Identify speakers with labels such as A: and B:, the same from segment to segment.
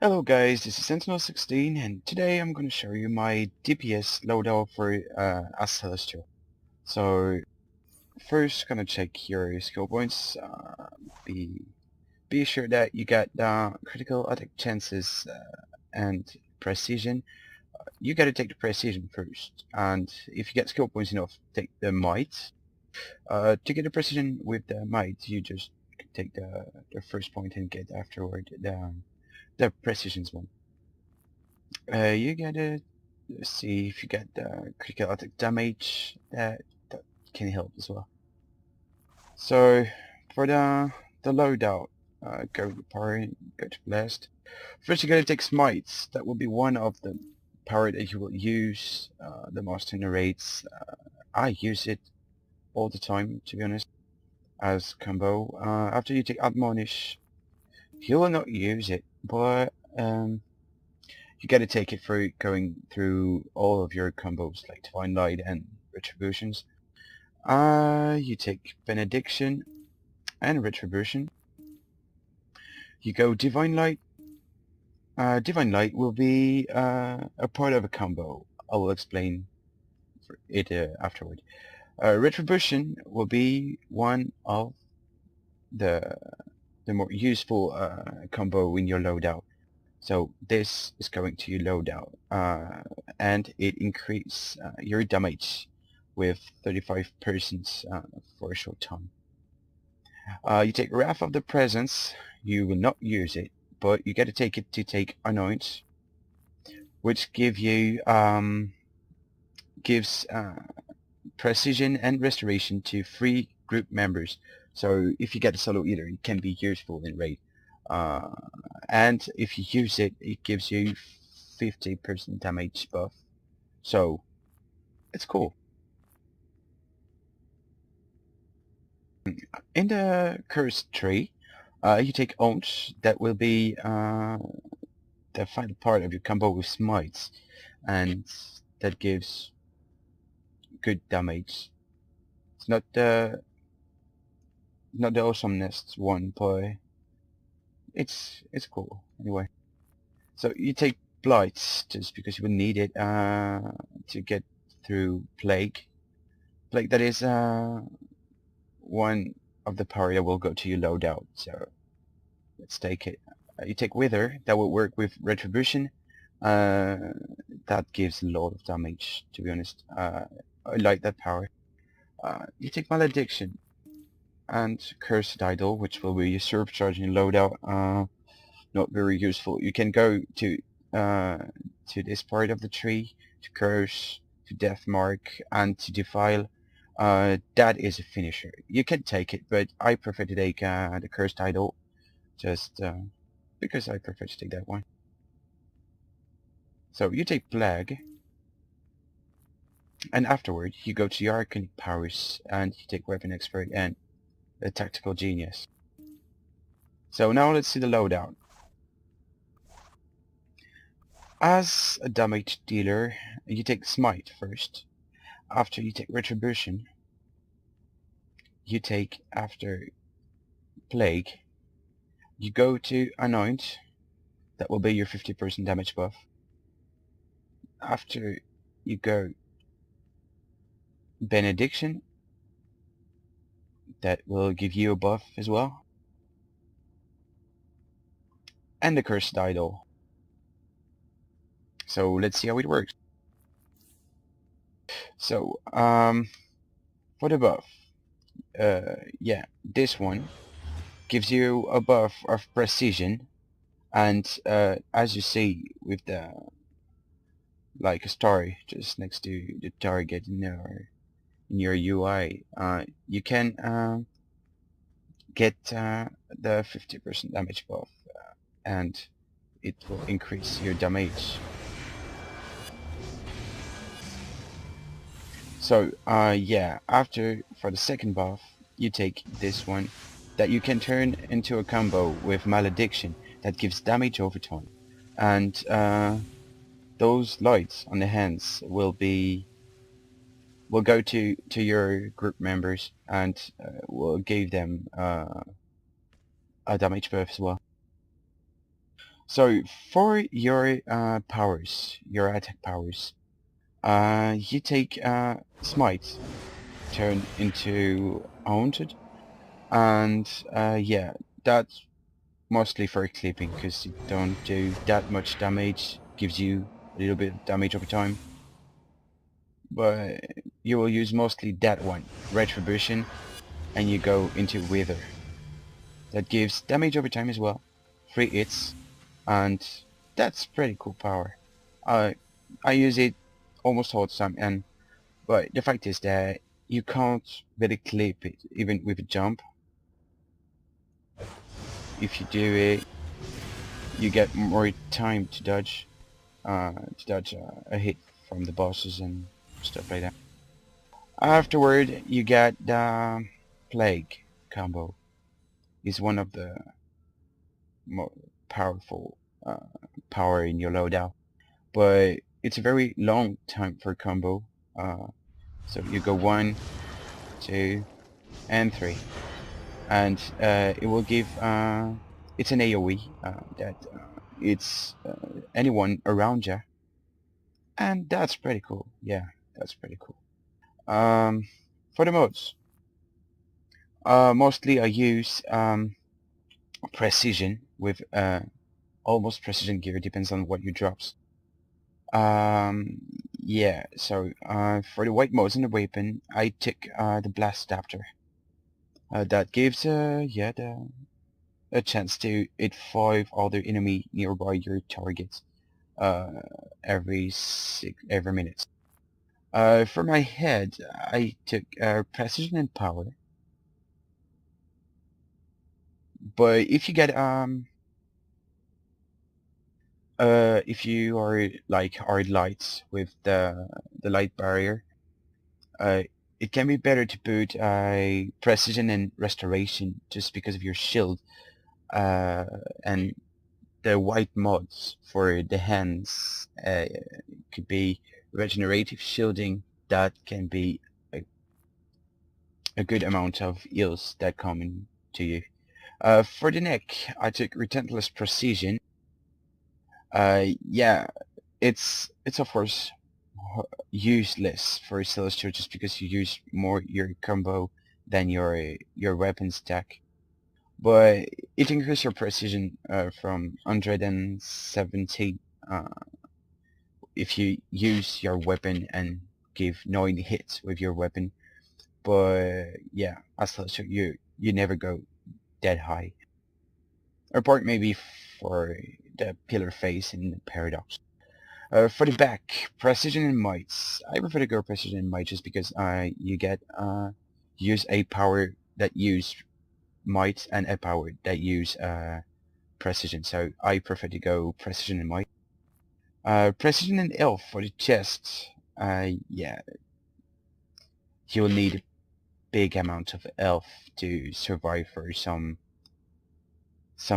A: Hello guys, this is Sentinelle16 and today I'm going to show you my DPS loadout for as Celestial. So first gonna check your skill points, be sure that you got critical attack chances and precision. You gotta take the precision first, and if you get skill points enough, take the might. To get the precision with the might, you just take the first point and get afterward the precisions one. You gotta see if you get the critical attack damage. That can help as well. So for the loadout, go to power, go to blast. First you gotta take smites. That will be one of the power that you will use the most in the raids. I use it all the time, to be honest, as combo. After you take admonish, you will not use it, but you gotta take it through going through all of your combos like Divine Light and Retributions. You take Benediction and Retribution. You go Divine Light. Divine Light will be a part of a combo. I will explain it afterward. Retribution will be one of the more useful combo in your loadout. So this is going to your loadout, and it increases your damage with 35% for a short time. You take Wrath of the Presence. You will not use it, but you got to take it to take Anoint, which gives precision and restoration to 3 group members. So if you get a solo eater, it can be useful in raid. And if you use it, it gives you 50% damage buff. So it's cool. In the cursed tree, you take Ounce. That will be the final part of your combo with smites, and that gives good damage. It's not the awesomeness one, but it's cool anyway. So you take Blights just because you will need it to get through Plague. Plague, that is one of the power that will go to your loadout. So let's take it. You take Wither. That will work with Retribution. That gives a lot of damage, to be honest. I like that power. You take Malediction and Cursed Idol, which will be your surcharging loadout. Not very useful. You can go to this part of the tree, to Curse, to Death Mark, and to Defile. That is a finisher. You can take it, but I prefer to take the Cursed Idol, just because I prefer to take that one. So you take Plague, and afterward you go to your Arcanic powers, and you take Weapon Expert and the Tactical Genius. So now let's see the loadout. As a damage dealer, you take Smite first. After you take Retribution, you take, after Plague, you go to Anoint. That will be your 50% damage buff. After you go Benediction, that will give you a buff as well. And the Cursed Idol. So let's see how it works. So for the buff, yeah, this one gives you a buff of precision, and as you see with the like a star just next to the target in your UI, you can get the 50% damage buff, and it will increase your damage. So yeah, for the second buff, you take this one that you can turn into a combo with Malediction that gives damage over time, and those lights on the hands will go to your group members, and will give them a damage buff as well. So for your powers, your attack powers, you take Smite, turn into Haunted, and yeah, that's mostly for clipping because you don't do that much damage, gives you a little bit of damage over time. But you will use mostly that one, Retribution, and you go into Wither. That gives damage over time as well, 3 hits, and that's pretty cool power. I I use it almost all the time, and but the fact is that you can't really clip it even with a jump. If you do it, you get more time to dodge a hit from the bosses and stuff like that. Afterward, you get the Plague combo. Is one of the more powerful power in your loadout, but it's a very long time for combo. So you go 1, 2, and 3, and it will give. It's an AOE that it's anyone around you, and that's pretty cool. Yeah, that's pretty cool. For the modes, mostly I use precision with almost precision gear, depends on what you drops. Um, yeah, so for the white modes in the weapon, I took the blast adapter. That gives yeah a chance to hit 5 other enemy nearby your target uh every minute. For my head, I took precision and power. But if you are like hard lights with the light barrier, uh, it can be better to put precision and restoration just because of your shield, uh, and the white mods for the hands could be regenerative shielding that can be a, a good amount of heals that come in to you. For the neck, I took Relentless Precision. Yeah, it's of course useless for Celestial just because you use more your combo than your weapon stack. But it increases your precision from 170 uh, if you use your weapon and give 9 hits with your weapon. But yeah, as Celestial, you never go that high. Apart maybe for the pillar face and the paradox. For the back, precision and might. I prefer to go precision and might just because you get use a power that use might and a power that use precision. So I prefer to go precision and might. Precision and elf for the chest. Yeah, you'll need a big amount of elf to survive for some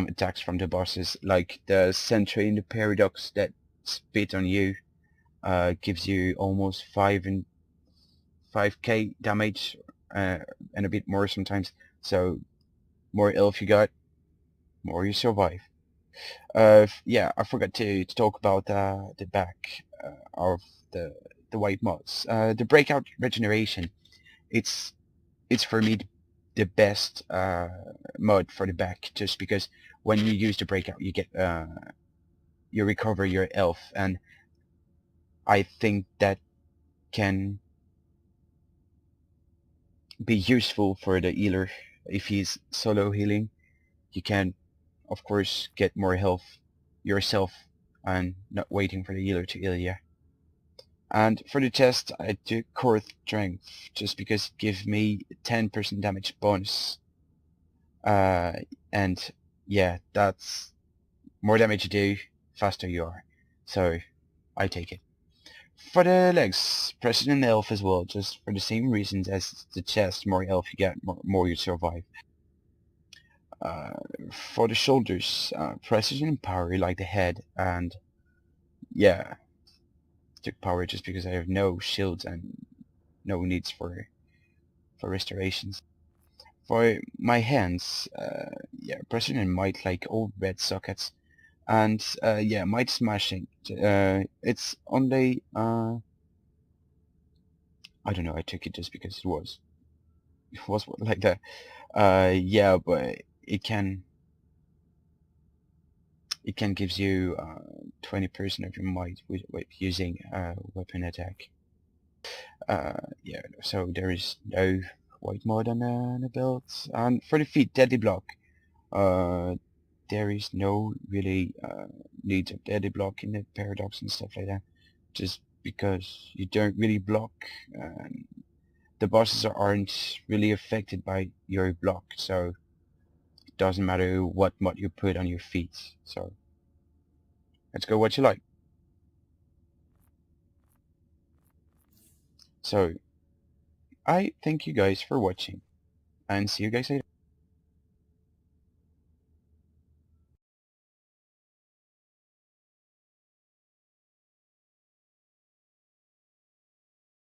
A: attacks from the bosses, like the sentry in the paradox that spit on you. Gives you almost 5k damage and a bit more sometimes. So more health you got, more you survive. Yeah, I forgot to talk about the back of the white mods. The breakout regeneration. It's it's for me the best mod for the back, just because when you use the breakout, you get you recover your health, and I think that can be useful for the healer. If he's solo healing, you can of course get more health yourself and not waiting for the healer to heal you. And for the chest, I do core strength just because it gives me 10% damage bonus. Uh, and yeah, that's more damage you do, faster you are. So I take it. For the legs, precision and health as well, just for the same reasons as the chest. More health you get, more you survive. Uh, for the shoulders, precision and power like the head, and yeah, took power just because I have no shields and no needs for restorations. For my hands, yeah, precision and might like old red sockets. And yeah, might smashing. It's only I don't know. I took it just because it was like that. Yeah, but it can gives you 20% of your might with using weapon attack. Yeah, so there is no white mod on the build. And for the feat, deadly block. Uh, there is no really need of deadly block in the paradox and stuff like that. Just because you don't really block, the bosses aren't really affected by your block, so it doesn't matter what mod you put on your feet. So let's go what you like. So I thank you guys for watching and see you guys later.